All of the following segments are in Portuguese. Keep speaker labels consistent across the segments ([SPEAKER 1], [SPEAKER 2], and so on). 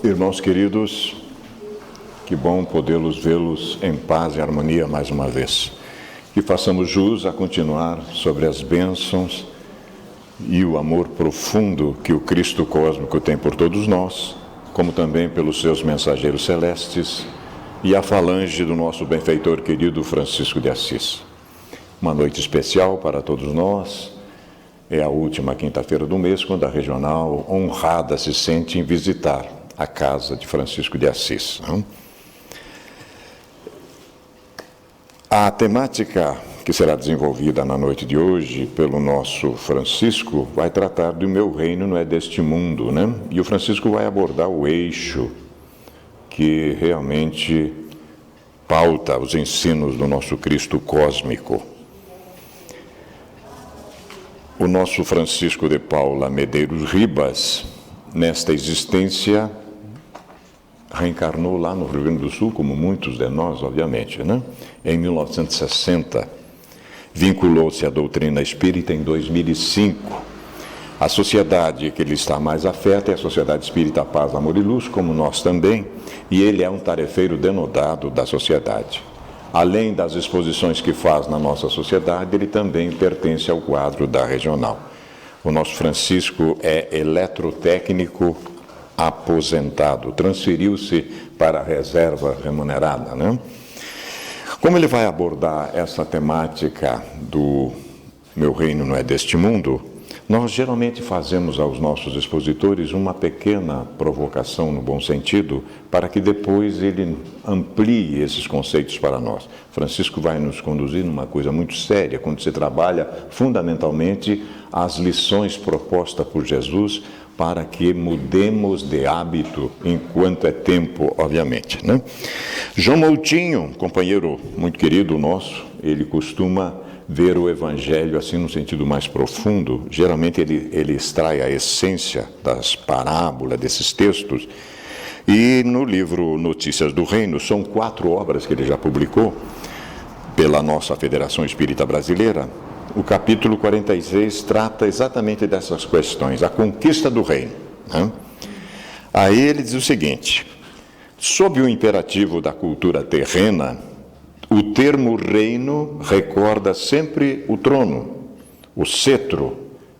[SPEAKER 1] Irmãos queridos, que bom podê-los vê-los em paz e harmonia mais uma vez. Que façamos jus a continuar sobre as bênçãos e o amor profundo que o Cristo cósmico tem por todos nós, como também pelos seus mensageiros celestes e a falange do nosso benfeitor querido Francisco de Assis. Uma noite especial para todos nós. É a última quinta-feira do mês, quando a regional honrada se sente em visitar a casa de Francisco de Assis. A temática que será desenvolvida na noite de hoje pelo nosso Francisco vai tratar do meu reino não é deste mundo, né? E o Francisco vai abordar o eixo que realmente pauta os ensinos do nosso Cristo cósmico. O nosso Francisco de Paula Medeiros Ribas, nesta existência, reencarnou lá no Rio Grande do Sul, como muitos de nós, obviamente, né? Em 1960, vinculou-se à doutrina espírita em 2005. A sociedade que ele está mais afeta é a Sociedade Espírita Paz, Amor e Luz, como nós também, e ele é um tarefeiro denodado da sociedade. Além das exposições que faz na nossa sociedade, ele também pertence ao quadro da regional. O nosso Francisco é eletrotécnico aposentado, transferiu-se para a reserva remunerada, né? Como ele vai abordar essa temática do meu reino não é deste mundo, nós geralmente fazemos aos nossos expositores uma pequena provocação no bom sentido, para que depois ele amplie esses conceitos para nós. Francisco vai nos conduzir numa coisa muito séria, quando se trabalha fundamentalmente as lições propostas por Jesus, para que mudemos de hábito enquanto é tempo, obviamente, né? João Moutinho, companheiro muito querido nosso, ele costuma ver o Evangelho assim no sentido mais profundo. Geralmente ele extrai a essência das parábolas, desses textos, e no livro Notícias do Reino, são 4 obras que ele já publicou pela nossa Federação Espírita Brasileira. O capítulo 46 trata exatamente dessas questões, a conquista do reino, né? Aí ele diz o seguinte: sob o imperativo da cultura terrena, o termo reino recorda sempre o trono, o cetro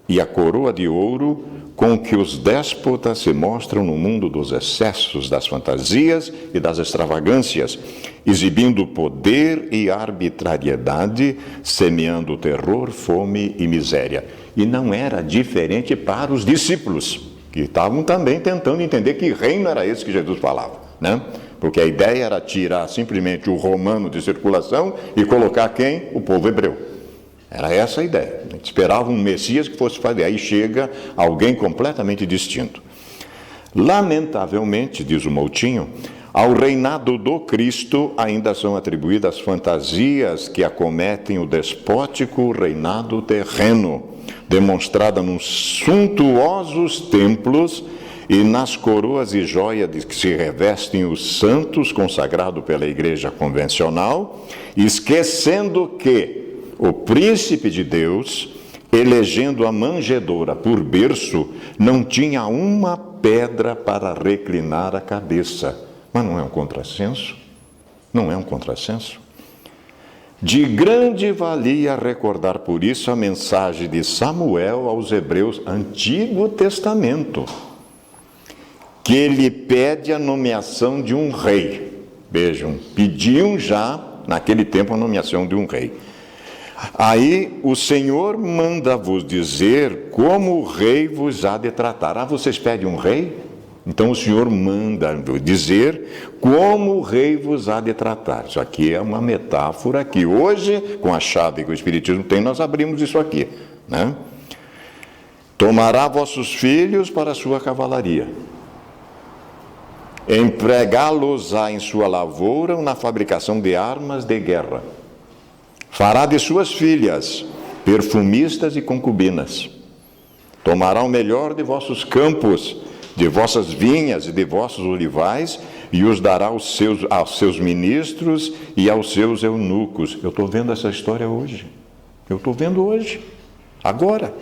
[SPEAKER 1] e a coroa de ouro com que os déspotas se mostram no mundo dos excessos, das fantasias e das extravagâncias, exibindo poder e arbitrariedade, semeando terror, fome e miséria. E não era diferente para os discípulos, que estavam também tentando entender que reino era esse que Jesus falava, né? Porque a ideia era tirar simplesmente o romano de circulação e colocar quem? O povo hebreu. Era essa a ideia. A gente esperava um Messias que fosse fazer. Aí chega alguém completamente distinto. Lamentavelmente, diz o Moutinho, ao reinado do Cristo ainda são atribuídas fantasias que acometem o despótico reinado terreno, demonstrada nos suntuosos templos e nas coroas e joias de que se revestem os santos consagrados pela igreja convencional, esquecendo que o príncipe de Deus, elegendo a manjedoura por berço, não tinha uma pedra para reclinar a cabeça. Mas não é um contrassenso? Não é um contrassenso? De grande valia recordar por isso a mensagem de Samuel aos Hebreus, Antigo Testamento, que ele pede a nomeação de um rei. Vejam, pediam já, naquele tempo, a nomeação de um rei. Aí o Senhor manda vos dizer como o rei vos há de tratar. Ah, vocês pedem um rei? Então o Senhor manda dizer como o rei vos há de tratar. Isso aqui é uma metáfora que hoje, com a chave que o Espiritismo tem, nós abrimos isso aqui, né? Tomará vossos filhos para a sua cavalaria, empregá-los-á em sua lavoura na fabricação de armas de guerra. Fará de suas filhas perfumistas e concubinas. Tomará o melhor de vossos campos, de vossas vinhas e de vossos olivais, e os dará aos seus ministros e aos seus eunucos. Eu estou vendo essa história hoje. Eu estou vendo hoje, agora.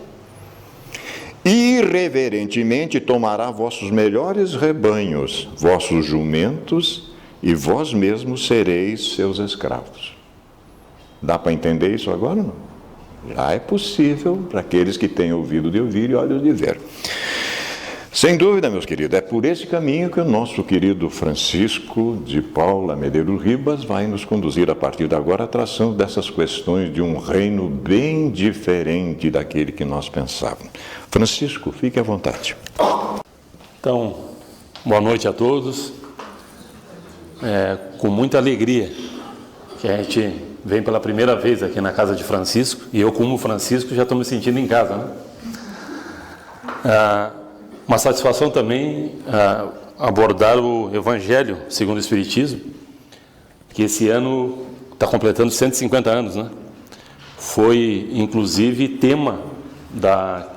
[SPEAKER 1] irreverentemente tomará vossos melhores rebanhos, vossos jumentos, e vós mesmos sereis seus escravos. Dá para entender isso agora ou não? Já é possível para aqueles que têm ouvido de ouvir e olhos de ver. Sem dúvida, meus queridos, é por esse caminho que o nosso querido Francisco de Paula Medeiros Ribas vai nos conduzir a partir de agora, traçando dessas questões de um reino bem diferente daquele que nós pensávamos. Francisco, fique à vontade.
[SPEAKER 2] Então, boa noite a todos. Com muita alegria que a gente vem pela primeira vez aqui na casa de Francisco, e eu, como Francisco, já estou me sentindo em casa, né? Uma satisfação também abordar o Evangelho segundo o Espiritismo, que esse ano está completando 150 anos, né? Foi, inclusive, tema da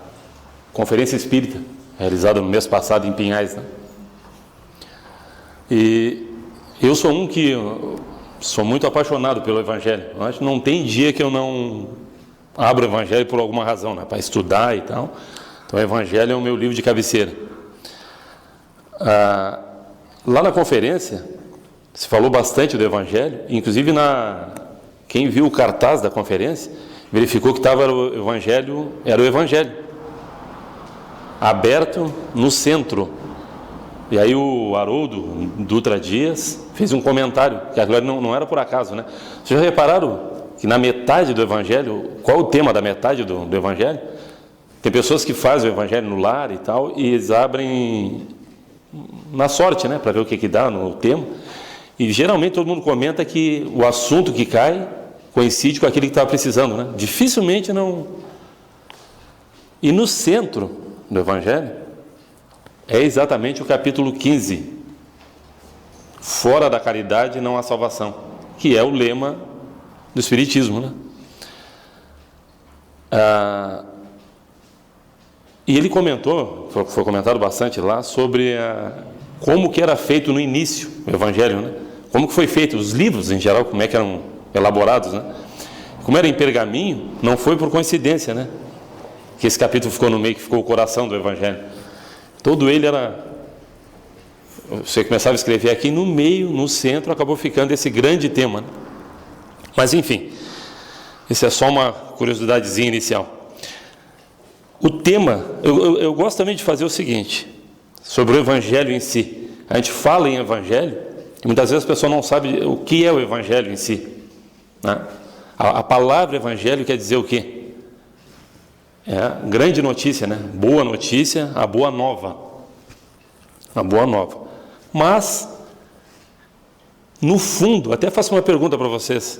[SPEAKER 2] Conferência Espírita, realizada no mês passado em Pinhais, né? E eu sou sou muito apaixonado pelo Evangelho. Eu acho que não tem dia que eu não abro o Evangelho por alguma razão, né? Para estudar e tal. Então, o Evangelho é o meu livro de cabeceira. Lá na conferência, se falou bastante do Evangelho, inclusive quem viu o cartaz da conferência, verificou que era o Evangelho, aberto no centro. E aí o Haroldo Dutra Dias fez um comentário, que agora não era por acaso, né? Vocês já repararam que na metade do Evangelho, qual é o tema da metade do Evangelho? Tem pessoas que fazem o Evangelho no lar e tal, e eles abrem na sorte, né, para ver o que dá no tema. E geralmente todo mundo comenta que o assunto que cai coincide com aquele que estava precisando, né? Dificilmente não. E no centro do Evangelho é exatamente o capítulo 15. Fora da caridade não há salvação, que é o lema do Espiritismo, né? E ele comentou, foi comentado bastante lá, sobre como que era feito no início o Evangelho, né? Como que foi feito, os livros em geral, como é que eram elaborados, né? Como era em pergaminho, não foi por coincidência, né? Que esse capítulo ficou no meio, que ficou o coração do Evangelho. Todo ele era... Você começava a escrever aqui, no meio, no centro, acabou ficando esse grande tema, né? Mas, enfim, isso é só uma curiosidadezinha inicial. O tema, eu gosto também de fazer o seguinte, sobre o Evangelho em si. A gente fala em Evangelho, e muitas vezes a pessoa não sabe o que é o Evangelho em si, né? A palavra Evangelho quer dizer o quê? É grande notícia, né? Boa notícia, a boa nova. A boa nova. Mas, no fundo, até faço uma pergunta para vocês.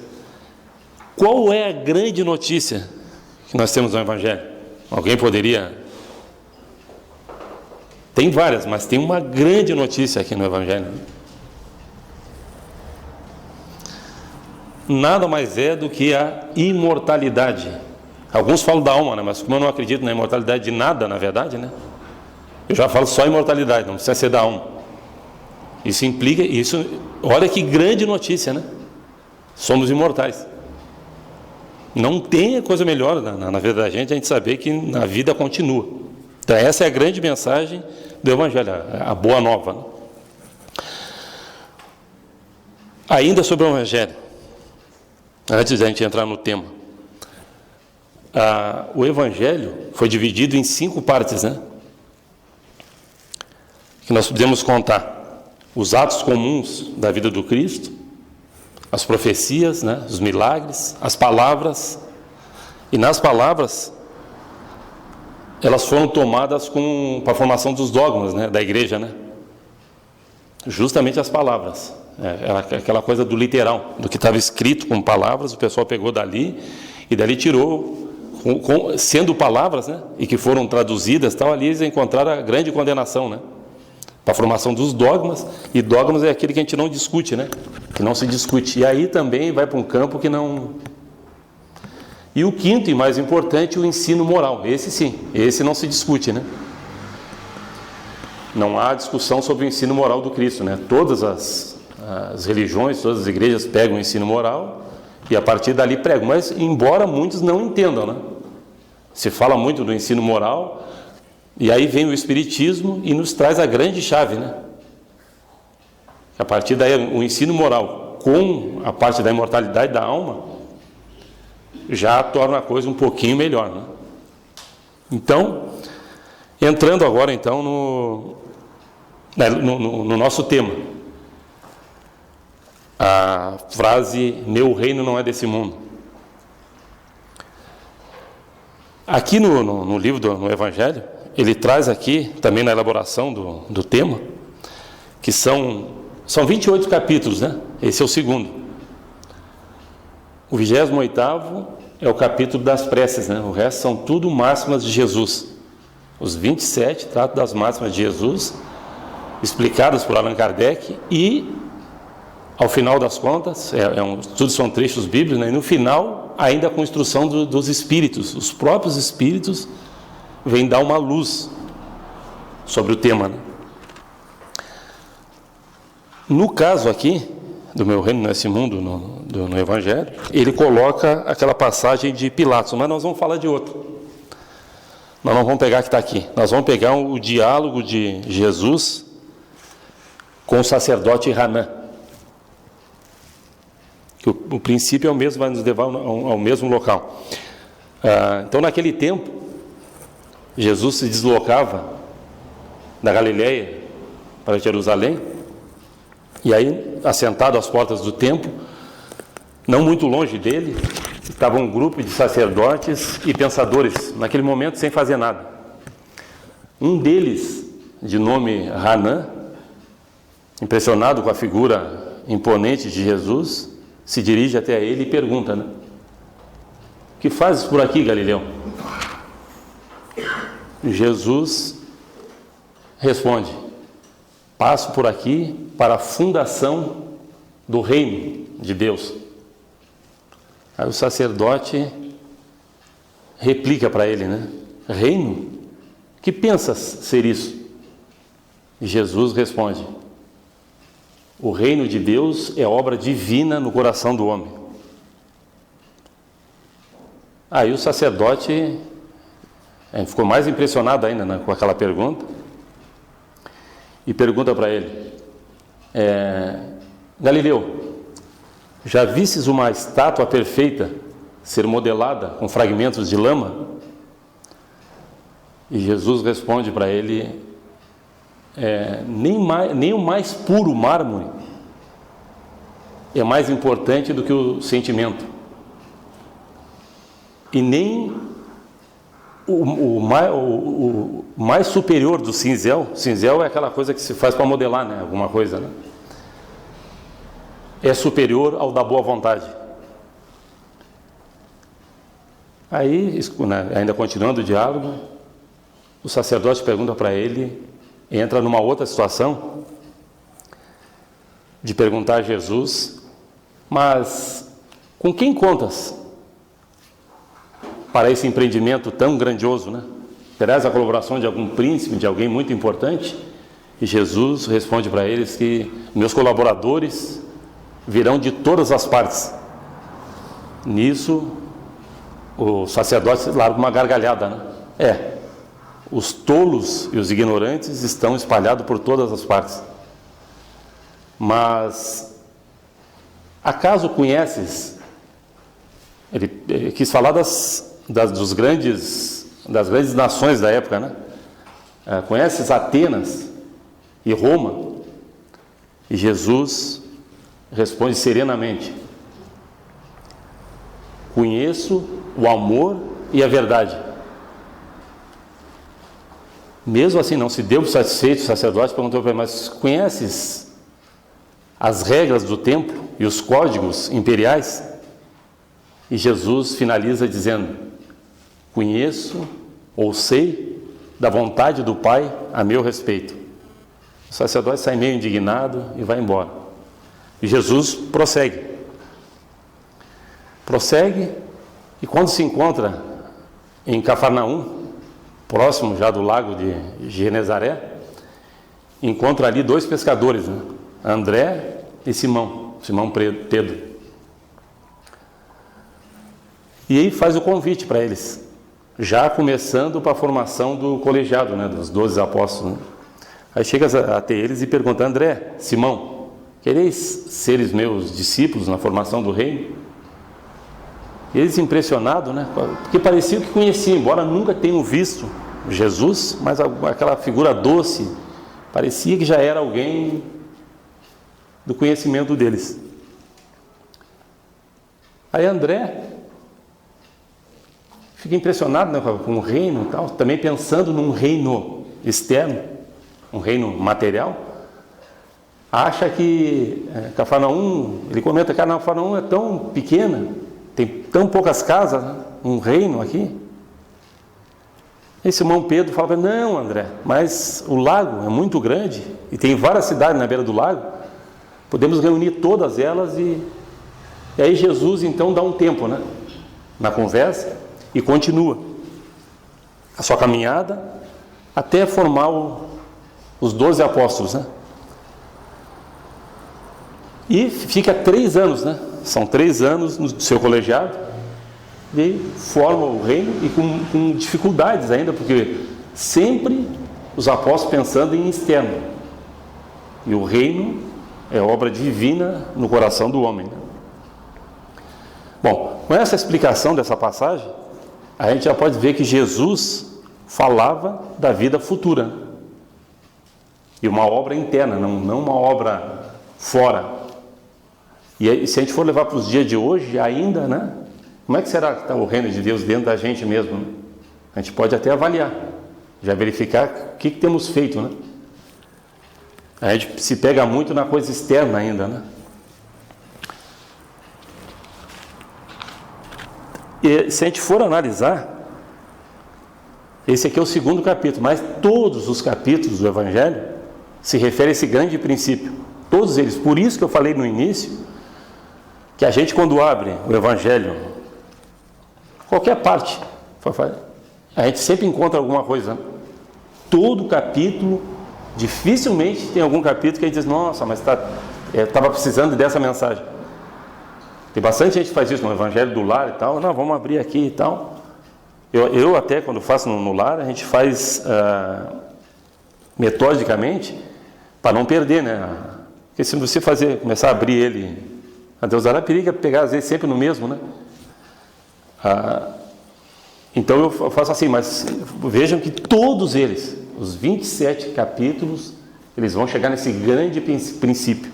[SPEAKER 2] Qual é a grande notícia que nós temos no Evangelho? Alguém poderia... Tem várias, mas tem uma grande notícia aqui no Evangelho. Nada mais é do que a imortalidade. Alguns falam da alma, né? Mas como eu não acredito na imortalidade de nada, na verdade, né? Eu já falo só imortalidade, não precisa ser da alma. Isso implica... Olha que grande notícia, né? Somos imortais. Não tem coisa melhor na vida da gente, a gente saber que a vida continua. Então essa é a grande mensagem do Evangelho, a boa nova, né? Ainda sobre o Evangelho, antes de a gente entrar no tema, o Evangelho foi dividido em 5 partes, né? Que nós podemos contar: os atos comuns da vida do Cristo, as profecias, né, os milagres, as palavras. E nas palavras, elas foram tomadas para a formação dos dogmas, né, da igreja, né? Justamente as palavras. Era aquela coisa do literal, do que estava escrito com palavras, o pessoal pegou dali e dali tirou, sendo palavras, né, e que foram traduzidas, tal, ali eles encontraram a grande condenação, né? Para a formação dos dogmas, e dogmas é aquele que a gente não discute, né? Que não se discute. E aí também vai para um campo que não... E o quinto e mais importante, o ensino moral. Esse sim, esse não se discute, né? Não há discussão sobre o ensino moral do Cristo, né? Todas as religiões, todas as igrejas pegam o ensino moral e a partir dali pregam. Mas embora muitos não entendam, né? Se fala muito do ensino moral, E aí vem o Espiritismo e nos traz a grande chave, né? A partir daí, o ensino moral com a parte da imortalidade da alma já torna a coisa um pouquinho melhor, né? Então, entrando agora então no nosso tema, a frase "meu reino não é desse mundo". Aqui no livro, no Evangelho, ele traz aqui, também na elaboração do tema, que são 28 capítulos, né? Esse é o segundo. O 28º é o capítulo das preces, né? O resto são tudo máximas de Jesus. Os 27 tratam das máximas de Jesus, explicadas por Allan Kardec, e, ao final das contas, tudo são trechos bíblicos, né? E no final, ainda com instrução dos espíritos. Os próprios espíritos vêm dar uma luz sobre o tema, né? No caso aqui, do meu reino nesse mundo, no Evangelho, ele coloca aquela passagem de Pilatos, mas nós vamos falar de outro. Nós não vamos pegar que está aqui. Nós vamos pegar o diálogo de Jesus com o sacerdote Hanan. Que o princípio é o mesmo, vai nos levar ao mesmo local. Então, naquele tempo, Jesus se deslocava da Galileia para Jerusalém, e aí, assentado às portas do templo, não muito longe dele, estava um grupo de sacerdotes e pensadores, naquele momento sem fazer nada. Um deles, de nome Hanan, impressionado com a figura imponente de Jesus, se dirige até ele e pergunta, né? "O que fazes por aqui, Galileu?" Jesus responde: "Passo por aqui para a fundação do reino de Deus." Aí o sacerdote replica para ele, né? "Reino? Que pensas ser isso?" E Jesus responde: "O reino de Deus é obra divina no coração do homem." Aí o sacerdote ficou mais impressionado ainda, né, com aquela pergunta, e pergunta para ele: "Galileu, já vistes uma estátua perfeita ser modelada com fragmentos de lama?" E Jesus responde para ele: nem o mais puro mármore é mais importante do que o sentimento, e nem o mais superior do cinzel é aquela coisa que se faz para modelar, né? Alguma coisa, né? É superior ao da boa vontade. Aí, ainda continuando o diálogo, o sacerdote pergunta para ele, entra numa outra situação de perguntar a Jesus: "Mas com quem contas para esse empreendimento tão grandioso, né? Terás a colaboração de algum príncipe, de alguém muito importante?" E Jesus responde para eles que meus colaboradores virão de todas as partes. Nisso, o sacerdote larga uma gargalhada, né? Os tolos e os ignorantes estão espalhados por todas as partes. Mas, acaso conheces? Ele quis falar das grandes nações da época, né? Conheces Atenas e Roma? E Jesus responde serenamente: "Conheço o amor e a verdade." Mesmo assim, não se deu satisfeito, o sacerdote perguntou para ele: "Mas conheces as regras do templo e os códigos imperiais?" E Jesus finaliza dizendo: "Conheço ou sei da vontade do Pai a meu respeito." O sacerdote sai meio indignado e vai embora. E Jesus prossegue, e quando se encontra em Cafarnaum, próximo já do lago de Genezaré, encontra ali dois pescadores, né? André e Simão Pedro. E aí faz o convite para eles: já começando para a formação do colegiado, né, dos 12 apóstolos. Né? Aí chega até eles e pergunta: André, Simão, quereis seres meus discípulos na formação do reino? Eles impressionados, né? Porque parecia que conheciam, embora nunca tenham visto Jesus, mas aquela figura doce, parecia que já era alguém do conhecimento deles. Aí André fica impressionado, né, com o reino e tal, também pensando num reino externo, um reino material. Acha que Cafarnaum, ele comenta que Cafarnaum é tão pequena, tem tão poucas casas, né, um reino aqui. E Simão Pedro fala para ele: não, André, mas o lago é muito grande e tem várias cidades na beira do lago, podemos reunir todas elas. E aí Jesus então dá um tempo, né, na conversa e continua a sua caminhada até formar os 12 apóstolos, né? E fica 3 anos, né? São 3 anos no seu colegiado, e forma o reino, e com dificuldades ainda, porque sempre os apóstolos pensando em externo, e o reino é obra divina no coração do homem, né? Bom, com essa explicação dessa passagem, a gente já pode ver que Jesus falava da vida futura, e uma obra interna, não uma obra fora. E se a gente for levar para os dias de hoje ainda, né? Como é que será que está o reino de Deus dentro da gente mesmo? Né? A gente pode até avaliar, já verificar o que temos feito, né? A gente se pega muito na coisa externa ainda, né? E se a gente for analisar, esse aqui é o 2º capítulo, mas todos os capítulos do Evangelho se referem a esse grande princípio. Todos eles. Por isso que eu falei no início, que a gente, quando abre o Evangelho, qualquer parte, a gente sempre encontra alguma coisa, né? Todo capítulo, dificilmente tem algum capítulo que a gente diz: nossa, mas estava precisando dessa mensagem. Tem bastante gente que faz isso no Evangelho do Lar e tal. Não, vamos abrir aqui e tal. Eu até, quando faço no lar, a gente faz metodicamente, para não perder, né? Porque se você começar a abrir ele, a Deus dará, perigo pegar às vezes sempre no mesmo, né? Então eu faço assim, mas vejam que todos eles, os 27 capítulos, eles vão chegar nesse grande princípio.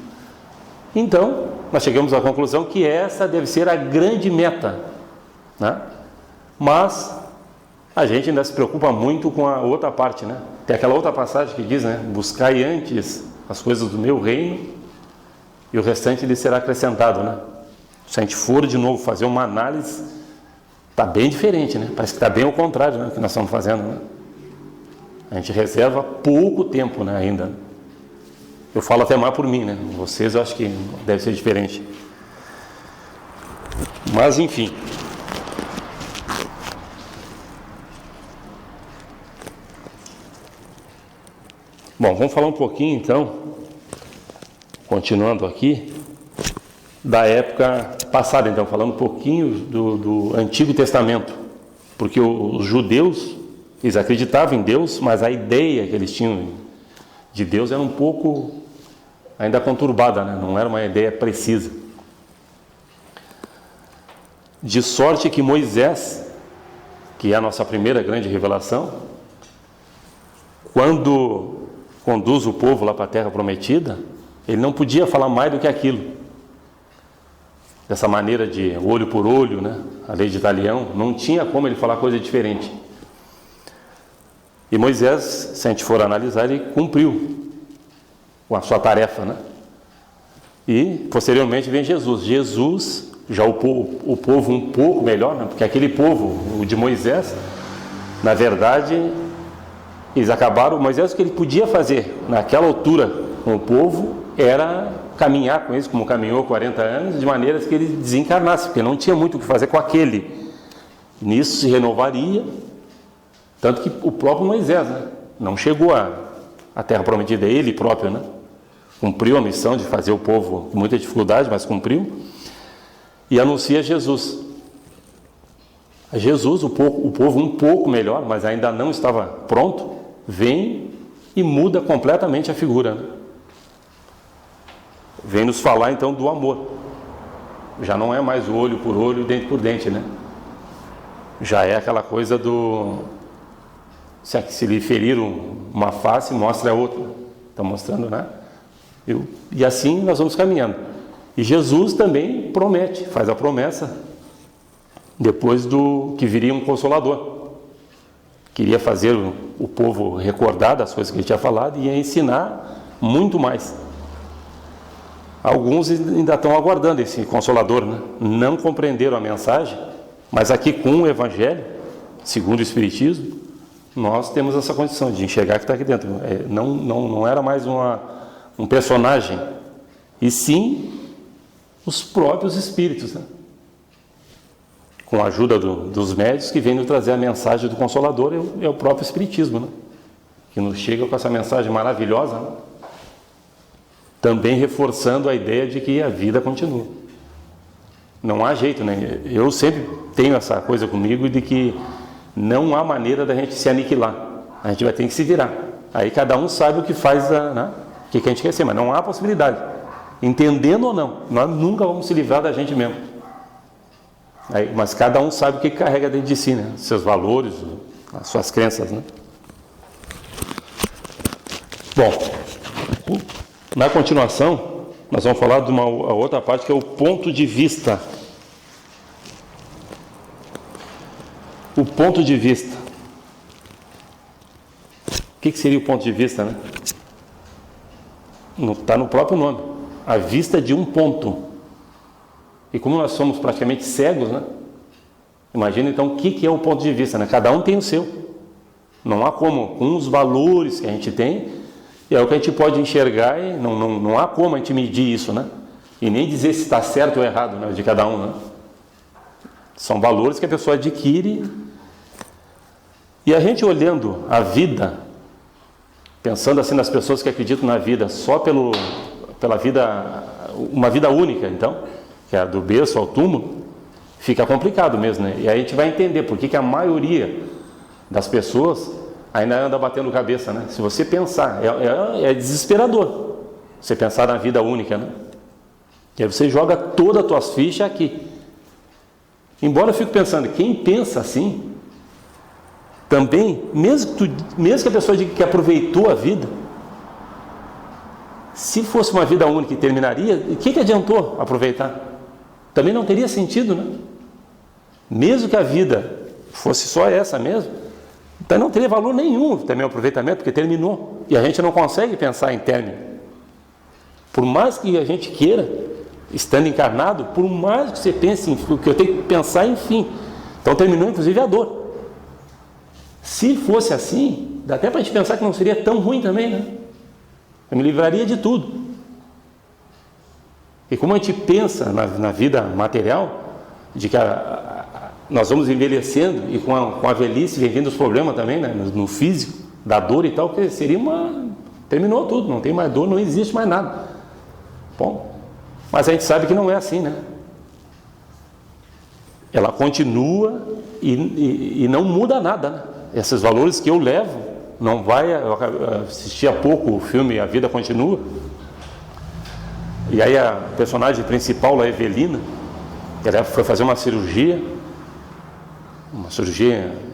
[SPEAKER 2] Então, nós chegamos à conclusão que essa deve ser a grande meta, né? Mas a gente ainda se preocupa muito com a outra parte, né? Tem aquela outra passagem que diz, né? Buscai antes as coisas do meu reino e o restante lhe será acrescentado, né? Se a gente for de novo fazer uma análise, está bem diferente, né? Parece que está bem ao contrário, né, do que nós estamos fazendo, né? A gente reserva pouco tempo, né, ainda. Eu falo até mais por mim, né? Vocês eu acho que deve ser diferente. Mas enfim. Bom, vamos falar um pouquinho então, continuando aqui, da época passada, então, falando um pouquinho do Antigo Testamento, porque os judeus, eles acreditavam em Deus, mas a ideia que eles tinham de Deus era um pouco ainda conturbada, né? Não era uma ideia precisa. De sorte que Moisés, que é a nossa primeira grande revelação, quando conduz o povo lá para a Terra Prometida, ele não podia falar mais do que aquilo. Dessa maneira de olho por olho, né? A lei de Italião, não tinha como ele falar coisa diferente. E Moisés, se a gente for analisar, ele cumpriu com a sua tarefa, né? E posteriormente vem Jesus. Jesus, já o povo um pouco melhor, né? Porque aquele povo, o de Moisés, na verdade, eles acabaram. Moisés, o que ele podia fazer naquela altura com o povo era caminhar com eles, como caminhou 40 anos, de maneira que ele desencarnasse, porque não tinha muito o que fazer com aquele. Nisso se renovaria, tanto que o próprio Moisés, né, não chegou à Terra Prometida, ele próprio, né, cumpriu a missão de fazer o povo com muita dificuldade, mas cumpriu, e anuncia Jesus. Jesus, o povo um pouco melhor, mas ainda não estava pronto, vem e muda completamente a figura, né? Vem nos falar então do amor. Já não é mais o olho por olho, dente por dente, né? Já é aquela coisa do... Se lhe feriram uma face, mostra a outra. Está mostrando, né? E assim nós vamos caminhando. E Jesus também promete, faz a promessa, depois do que viria um Consolador. Queria fazer o povo recordar das coisas que ele tinha falado e ia ensinar muito mais. Alguns ainda estão aguardando esse Consolador, né? Não compreenderam a mensagem, mas aqui com o Evangelho, segundo o Espiritismo, nós temos essa condição de enxergar que está aqui dentro. Não era mais um personagem, e sim os próprios Espíritos, né? Com a ajuda dos médios que vêm nos trazer a mensagem do Consolador, é o próprio Espiritismo, né? Que nos chega com essa mensagem maravilhosa, né? Também reforçando a ideia de que a vida continua. Não há jeito, né? Eu sempre tenho essa coisa comigo de que não há maneira da gente se aniquilar. A gente vai ter que se virar. Aí cada um sabe o que faz, né? O que a gente quer ser, mas não há possibilidade. Entendendo ou não, nós nunca vamos se livrar da gente mesmo. Aí, mas cada um sabe o que carrega dentro de si, né? Seus valores, as suas crenças, né? Bom, na continuação, nós vamos falar de uma outra parte que é o ponto de vista. O ponto de vista. O que seria o ponto de vista, né? Está no próprio nome. A vista de um ponto. E como nós somos praticamente cegos, né? Imagina então o que é o ponto de vista, né? Cada um tem o seu. Não há como, com os valores que a gente tem, é o que a gente pode enxergar e não há como a gente medir isso, né? E nem dizer se está certo ou errado, né, de cada um, né? São valores que a pessoa adquire. E a gente olhando a vida, pensando assim nas pessoas que acreditam na vida só pela vida, uma vida única, então, que é a do berço ao túmulo, fica complicado mesmo, né? E aí a gente vai entender por que a maioria das pessoas ainda anda batendo cabeça, né? Se você pensar, é desesperador você pensar na vida única, né? E aí você joga todas as tuas fichas aqui. Embora eu fique pensando, quem pensa assim, também, mesmo que a pessoa diga que aproveitou a vida, se fosse uma vida única e terminaria, o que adiantou aproveitar? Também não teria sentido, né? Mesmo que a vida fosse só essa mesmo, então não teria valor nenhum também o aproveitamento, porque terminou. E a gente não consegue pensar em término. Por mais que a gente queira, estando encarnado, por mais que você pense em fim, que eu tenho que pensar em fim. Então terminou inclusive a dor. Se fosse assim, dá até para a gente pensar que não seria tão ruim também, né? Eu me livraria de tudo. E como a gente pensa na vida material, de que nós vamos envelhecendo e com a velhice vem vindo os problemas também, né? No físico, da dor e tal, que seria terminou tudo, não tem mais dor, não existe mais nada. Bom, mas a gente sabe que não é assim, né? Ela continua e não muda nada, né? Esses valores que eu levo, não vai... Eu assisti há pouco o filme A Vida Continua, e aí a personagem principal, a Evelina, ela foi fazer uma cirurgia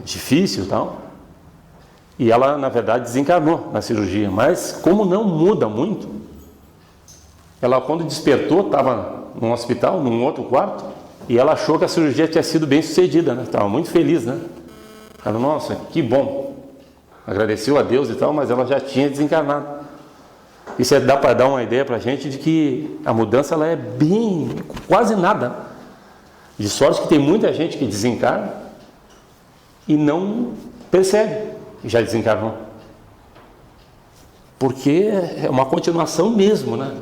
[SPEAKER 2] difícil e tal, e ela, na verdade, desencarnou na cirurgia, mas como não muda muito, ela, quando despertou, estava num hospital, num outro quarto, e ela achou que a cirurgia tinha sido bem sucedida, né? Estava muito feliz, né? Ela, nossa, que bom, agradeceu a Deus e tal, mas ela já tinha desencarnado. Isso dá para dar uma ideia para a gente de que a mudança ela é bem, quase nada. De sorte que tem muita gente que desencarna e não percebe que já desencarnou. Porque é uma continuação mesmo, né?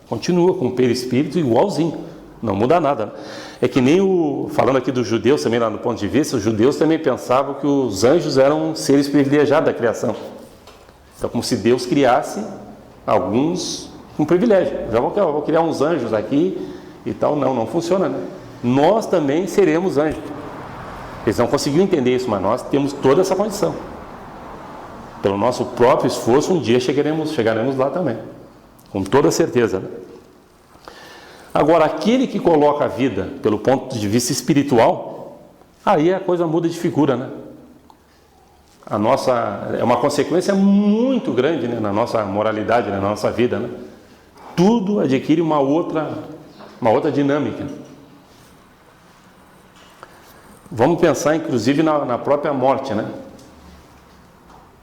[SPEAKER 2] Continua com o perispírito igualzinho, não muda nada. É que nem falando aqui dos judeus também lá no ponto de vista, os judeus também pensavam que os anjos eram seres privilegiados da criação. Então, como se Deus criasse alguns com privilégio. Já vou criar uns anjos aqui e tal. Não funciona, né? Nós também seremos anjos. Eles não conseguiam entender isso, mas nós temos toda essa condição. Pelo nosso próprio esforço, um dia chegaremos lá também, com toda certeza, né? Agora, aquele que coloca a vida pelo ponto de vista espiritual, aí a coisa muda de figura, né? É uma consequência muito grande, né, na nossa moralidade, né, na nossa vida, né? Tudo adquire uma outra dinâmica. Vamos pensar, inclusive, na própria morte, né?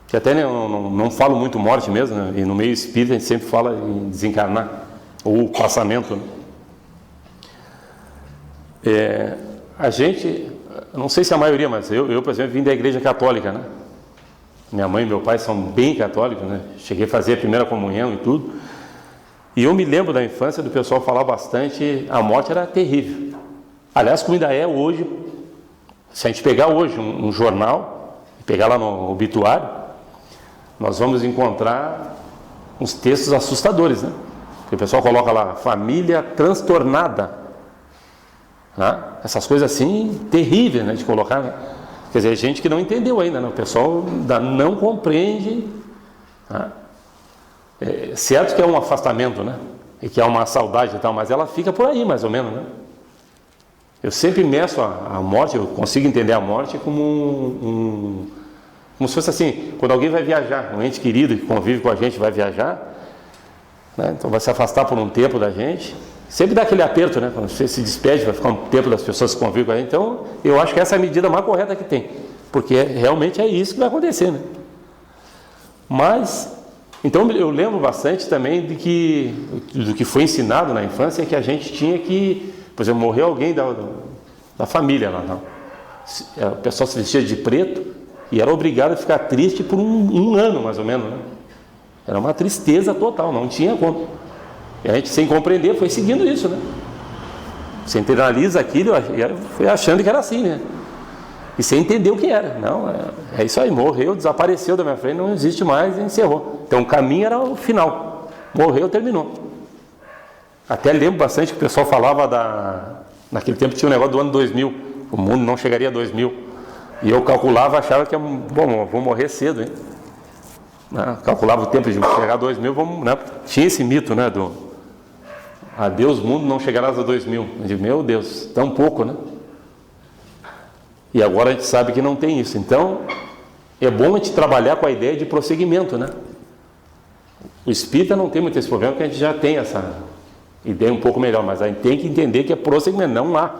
[SPEAKER 2] Que até não falo muito morte mesmo, né? E no meio espírita a gente sempre fala em desencarnar, ou passamento, né? A gente, não sei se a maioria, mas eu, por exemplo, vim da igreja católica, né? Minha mãe e meu pai são bem católicos, né? Cheguei a fazer a primeira comunhão e tudo. E eu me lembro da infância do pessoal falar bastante, a morte era terrível. Aliás, como ainda é hoje, se a gente pegar hoje um jornal, e pegar lá no obituário, nós vamos encontrar uns textos assustadores, né? Porque o pessoal coloca lá, família transtornada. Né? Essas coisas assim, terríveis, né, de colocar, né? Quer dizer, gente que não entendeu ainda, né? O pessoal ainda não compreende, né? É certo que é um afastamento, né? E que é uma saudade e tal, mas ela fica por aí, mais ou menos, né? Eu sempre meço a morte, eu consigo entender a morte como como se fosse assim, quando alguém vai viajar, um ente querido que convive com a gente vai viajar, né? Então vai se afastar por um tempo da gente, sempre dá aquele aperto, né? Quando você se despede, vai ficar um tempo das pessoas que convivem com a gente. Então, eu acho que essa é a medida mais correta que tem, porque realmente é isso que vai acontecer, né? Mas, então eu lembro bastante também do que foi ensinado na infância, que a gente tinha que, por exemplo, morreu alguém da família lá, não. O pessoal se vestia de preto e era obrigado a ficar triste por um ano, mais ou menos, né? Era uma tristeza total, não tinha como. E a gente, sem compreender, foi seguindo isso, né? Você internaliza aquilo e foi achando que era assim, né? E sem entender o que era. Não, é isso aí, morreu, desapareceu da minha frente, não existe mais e encerrou. Então o caminho era o final. Morreu, terminou. Até lembro bastante que o pessoal falava naquele tempo tinha um negócio do ano 2000. O mundo não chegaria a 2000. E eu calculava, achava que, bom, vou morrer cedo, hein? Calculava o tempo de chegar a 2000, né? Tinha esse mito, né? Adeus mundo, não chegarás a 2000. Eu digo, meu Deus, tão pouco, né? E agora a gente sabe que não tem isso. Então, é bom a gente trabalhar com a ideia de prosseguimento, né? O espírita não tem muito esse problema, porque a gente já tem essa ideia um pouco melhor, mas a gente tem que entender que é prosseguimento, não há.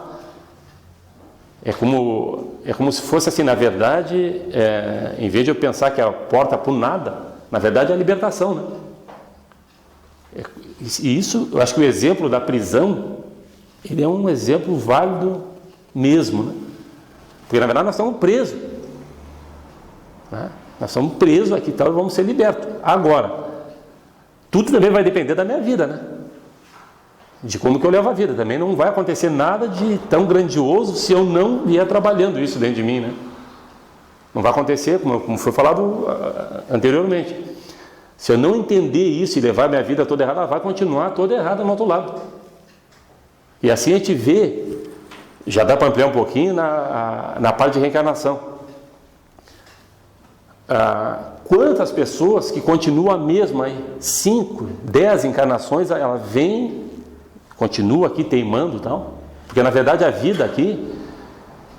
[SPEAKER 2] É como se fosse assim, na verdade, em vez de eu pensar que a porta por nada, na verdade é a libertação, né? E isso, eu acho que o exemplo da prisão, ele é um exemplo válido mesmo, né? Porque na verdade nós estamos presos, né? Nós estamos presos aqui e tal, e vamos ser libertos. Agora, tudo também vai depender da minha vida, né? De como que eu levo a vida. Também não vai acontecer nada de tão grandioso se eu não vier trabalhando isso dentro de mim, né? Não vai acontecer, como foi falado anteriormente. Se eu não entender isso e levar minha vida toda errada, ela vai continuar toda errada no outro lado. E assim a gente vê, já dá para ampliar um pouquinho na parte de reencarnação. Quantas pessoas que continuam a mesma, 5, 10 encarnações, ela vem, continua aqui teimando e tal, porque na verdade a vida aqui,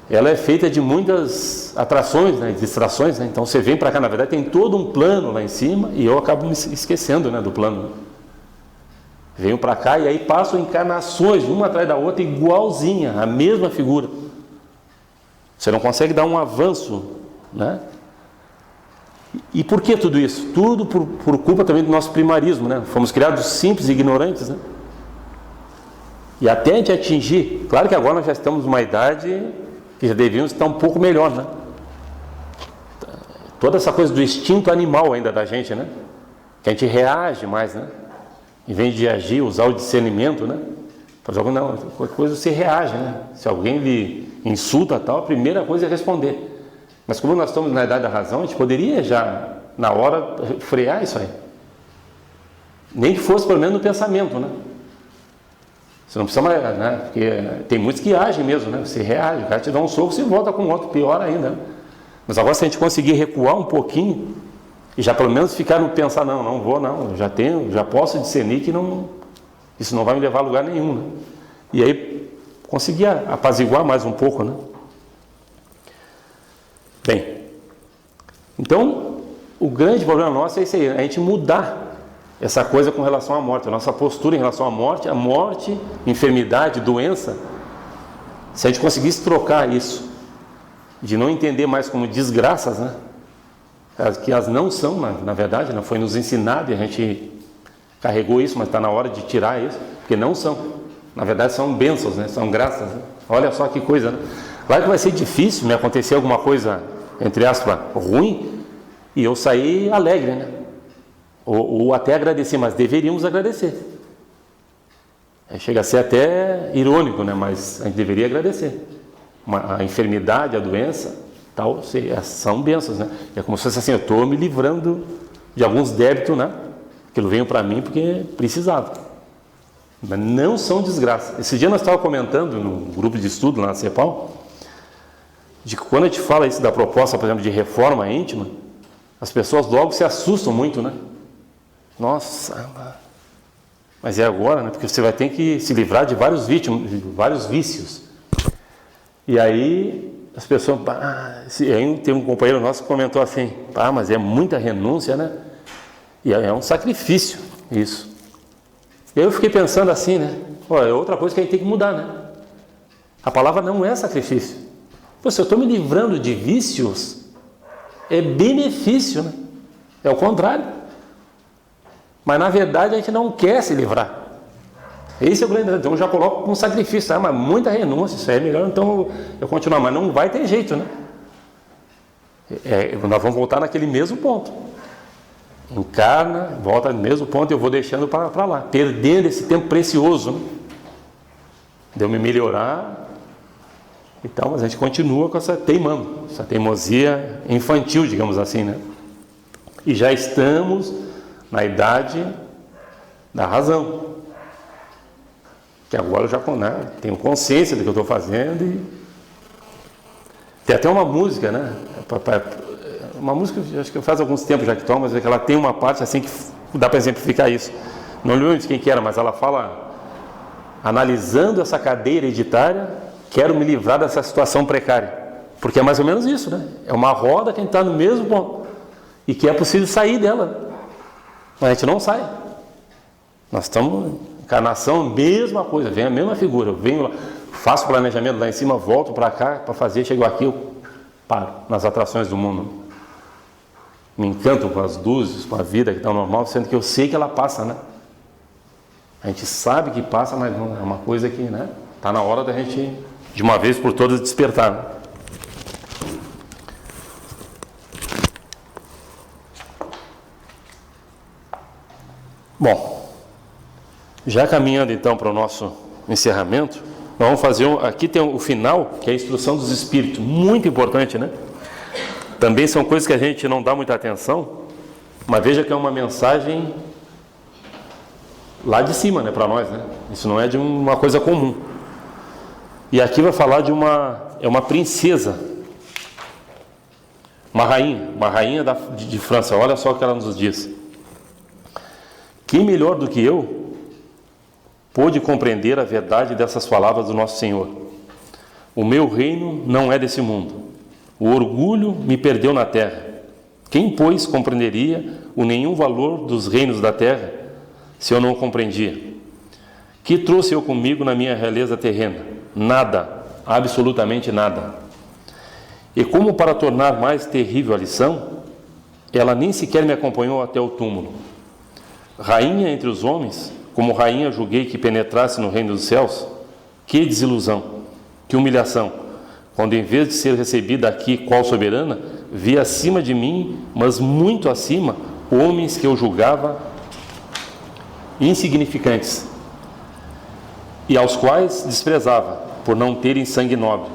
[SPEAKER 2] ela é feita de muitas atrações, né, distrações, né? Então você vem para cá, na verdade tem todo um plano lá em cima e eu acabo me esquecendo, né, do plano. Venho para cá e aí passo encarnações, uma atrás da outra, igualzinha, a mesma figura. Você não consegue dar um avanço, né? E por que tudo isso? Tudo por culpa também do nosso primarismo, né? Fomos criados simples e ignorantes, né? E até a gente atingir, claro que agora nós já estamos numa idade que já devíamos estar um pouco melhor, né? Toda essa coisa do instinto animal ainda da gente, né? Que a gente reage mais, né? Em vez de agir, usar o discernimento, né? Para alguém, não, qualquer coisa você reage, né? Se alguém lhe insulta tal, a primeira coisa é responder. Mas como nós estamos na idade da razão, a gente poderia já, na hora, frear isso aí. Nem que fosse pelo menos no pensamento, né? Você não precisa mais, né? Porque tem muitos que agem mesmo, né? Você reage, o cara te dá um soco, você volta com outro, pior ainda, né? Mas agora, se a gente conseguir recuar um pouquinho e já pelo menos ficar no pensar, não vou, eu já posso discernir que isso não vai me levar a lugar nenhum, né? E aí conseguir apaziguar mais um pouco, né? Bem, então o grande problema nosso é isso aí, a gente mudar essa coisa com relação à morte, a nossa postura em relação à morte, enfermidade, doença. Se a gente conseguisse trocar isso, de não entender mais como desgraças, né? Que elas não são, na verdade, não foi nos ensinado e a gente carregou isso, mas está na hora de tirar isso, porque não são, na verdade são bênçãos, né? São graças, né? Olha só que coisa, né? Claro que vai ser difícil me acontecer alguma coisa, entre aspas, ruim, e eu sair alegre, né? Ou até agradecer, mas deveríamos agradecer. Chega a ser até irônico, né? Mas a gente deveria agradecer. A enfermidade, a doença, tal, são bênçãos, né? É como se fosse assim, eu estou me livrando de alguns débitos, né? Aquilo veio para mim porque precisava. Mas não são desgraças. Esse dia nós estávamos comentando no grupo de estudo lá na CEPAL, de que quando a gente fala isso da proposta, por exemplo, de reforma íntima, as pessoas logo se assustam muito, né? Nossa, mas é agora, né? Porque você vai ter que se livrar de vários vícios. E aí as pessoas, aí tem um companheiro nosso que comentou assim, mas é muita renúncia, né? E é um sacrifício isso. E aí eu fiquei pensando assim, né? É outra coisa que a gente tem que mudar, né? A palavra não é sacrifício. Se eu estou me livrando de vícios, é benefício, né? É o contrário. Mas na verdade a gente não quer se livrar. Esse é o grande. Então eu já coloco um sacrifício, mas muita renúncia, isso aí é melhor, então eu continuar, mas não vai ter jeito, né? Nós vamos voltar naquele mesmo ponto. Encarna, volta no mesmo ponto e eu vou deixando para lá, perdendo esse tempo precioso, né? De eu me melhorar e tal, mas a gente continua com essa teimosia infantil, digamos assim, né? E já estamos na idade da razão, que agora eu já tenho consciência do que eu estou fazendo. E tem até uma música, né? Uma música, acho que faz alguns tempos já que tomo, mas é que ela tem uma parte assim que dá para exemplificar isso. Não lembro de quem que era, mas ela fala: analisando essa cadeia hereditária, quero me livrar dessa situação precária. Porque é mais ou menos isso, né? É uma roda que a gente está no mesmo ponto e que é possível sair dela. Mas a gente não sai. Nós estamos, encarnação, mesma coisa, vem a mesma figura. Eu venho lá, faço planejamento lá em cima, volto para cá para fazer, chego aqui, eu paro nas atrações do mundo. Me encanto com as luzes, com a vida que está normal, sendo que eu sei que ela passa, né? A gente sabe que passa, mas não é uma coisa que, né? Está na hora da gente, de uma vez por todas, despertar, né? Bom, já caminhando então para o nosso encerramento, nós vamos fazer aqui tem o final, que é a instrução dos espíritos, muito importante, né? Também são coisas que a gente não dá muita atenção, mas veja que é uma mensagem lá de cima, né, para nós, né? Isso não é de uma coisa comum. E aqui vai falar de uma princesa, uma rainha de França. Olha só o que ela nos diz. Quem melhor do que eu pôde compreender a verdade dessas palavras do nosso Senhor? O meu reino não é desse mundo. O orgulho me perdeu na terra. Quem, pois, compreenderia o nenhum valor dos reinos da terra, se eu não o compreendia? Que trouxe eu comigo na minha realeza terrena? Nada, absolutamente nada. E como para tornar mais terrível a lição, ela nem sequer me acompanhou até o túmulo. Rainha entre os homens, como rainha julguei que penetrasse no reino dos céus? Que desilusão, que humilhação, quando em vez de ser recebida aqui qual soberana, vi acima de mim, mas muito acima, homens que eu julgava insignificantes e aos quais desprezava, por não terem sangue nobre.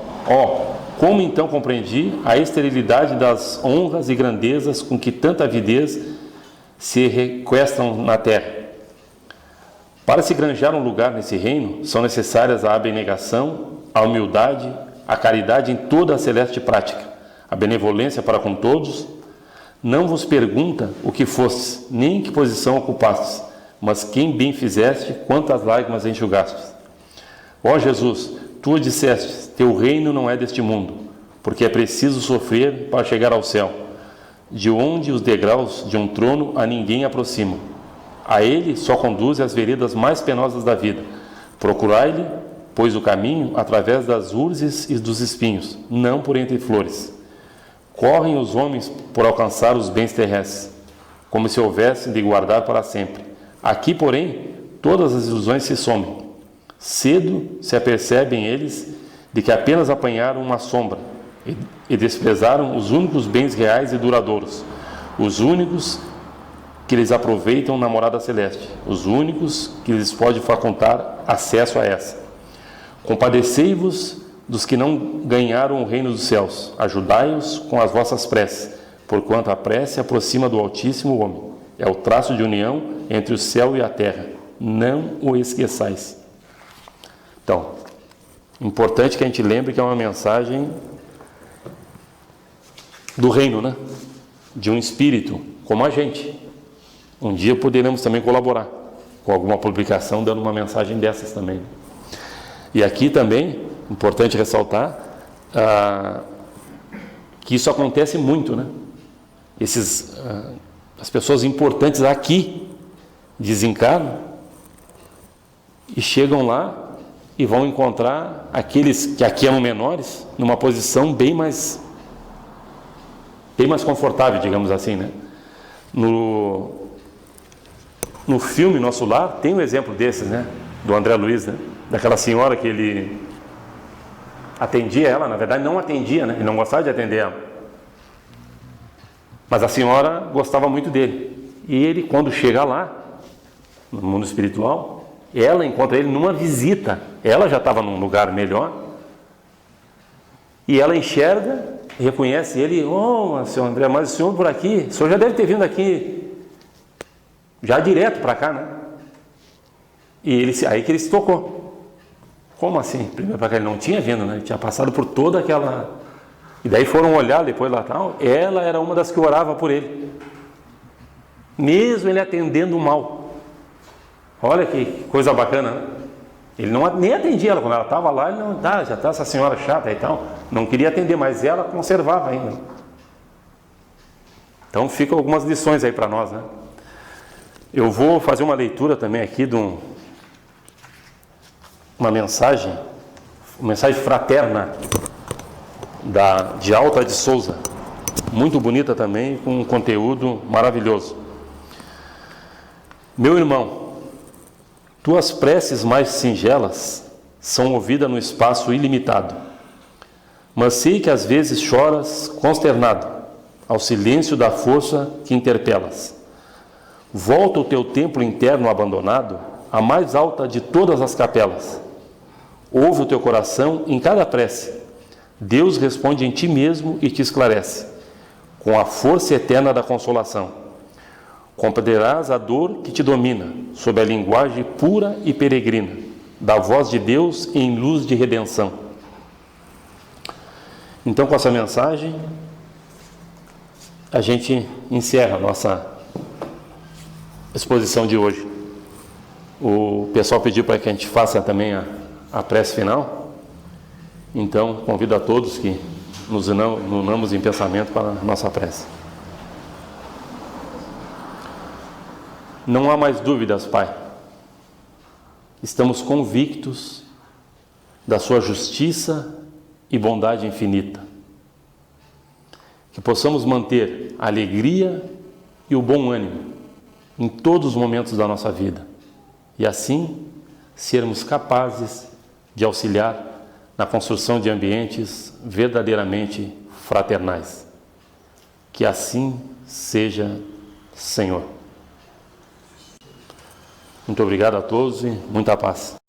[SPEAKER 2] Como então compreendi a esterilidade das honras e grandezas com que tanta avidez se requestram na terra. Para se granjar um lugar nesse reino, são necessárias a abnegação, a humildade, a caridade em toda a celeste prática, a benevolência para com todos. Não vos pergunta o que fostes, nem que posição ocupastes, mas quem bem fizeste, quantas lágrimas enxugastes. Ó Jesus, tu disseste, teu reino não é deste mundo, porque é preciso sofrer para chegar ao céu, de onde os degraus de um trono a ninguém aproximam. A ele só conduz as veredas mais penosas da vida. Procurai-lhe, pois, o caminho através das urzes e dos espinhos, não por entre flores. Correm os homens por alcançar os bens terrestres, como se houvessem de guardar para sempre. Aqui, porém, todas as ilusões se somem. Cedo se apercebem eles de que apenas apanharam uma sombra e desprezaram os únicos bens reais e duradouros, os únicos que lhes aproveitam na morada celeste, os únicos que lhes pode facultar acesso a essa. Compadecei-vos dos que não ganharam o reino dos céus, ajudai-os com as vossas preces, porquanto a prece aproxima do Altíssimo homem, é o traço de união entre o céu e a terra, não o esqueçais. Então, importante que a gente lembre que é uma mensagem do reino, né? De um espírito como a gente. Um dia poderemos também colaborar com alguma publicação dando uma mensagem dessas também. E aqui também, importante ressaltar que isso acontece muito, né? As pessoas importantes aqui desencarnam e chegam lá e vão encontrar aqueles que aqui eram menores numa posição bem mais confortável, digamos assim, né? No filme Nosso Lar tem um exemplo desses, né? Do André Luiz, né? Daquela senhora que ele atendia ela, na verdade não atendia, né? Ele não gostava de atender ela. Mas a senhora gostava muito dele. E ele, quando chega lá, no mundo espiritual, ela encontra ele numa visita. Ela já estava num lugar melhor. E ela enxerga, reconhece ele. Oh, senhor André, mas o senhor por aqui? O senhor já deve ter vindo aqui já direto para cá, né? E aí que ele se tocou. Como assim? Primeiro para cá ele não tinha vindo, né? Ele tinha passado por toda aquela... E daí foram olhar depois lá tal. Ela era uma das que orava por ele. Mesmo ele atendendo mal. Olha que coisa bacana, né? Ele nem atendia ela. Quando ela estava lá, ele não... já está essa senhora chata e tal. Não queria atender, mas ela conservava ainda. Então ficam algumas lições aí para nós, né? Eu vou fazer uma leitura também aqui de uma mensagem fraterna de Alta de Souza, muito bonita também, com um conteúdo maravilhoso. Meu irmão, tuas preces mais singelas são ouvidas no espaço ilimitado, mas sei que às vezes choras consternado ao silêncio da força que interpelas. Volta o teu templo interno abandonado, a mais alta de todas as capelas. Ouve o teu coração em cada prece. Deus responde em ti mesmo e te esclarece, com a força eterna da consolação. Compreenderás a dor que te domina, sob a linguagem pura e peregrina, da voz de Deus em luz de redenção. Então, com essa mensagem, a gente encerra a nossa exposição de hoje. O pessoal pediu para que a gente faça também a prece final. Então, convido a todos que nos unamos em pensamento para a nossa prece. Não há mais dúvidas, Pai. Estamos convictos da sua justiça e bondade infinita. Que possamos manter a alegria e o bom ânimo em todos os momentos da nossa vida. E assim, sermos capazes de auxiliar na construção de ambientes verdadeiramente fraternais. Que assim seja, Senhor. Muito obrigado a todos e muita paz.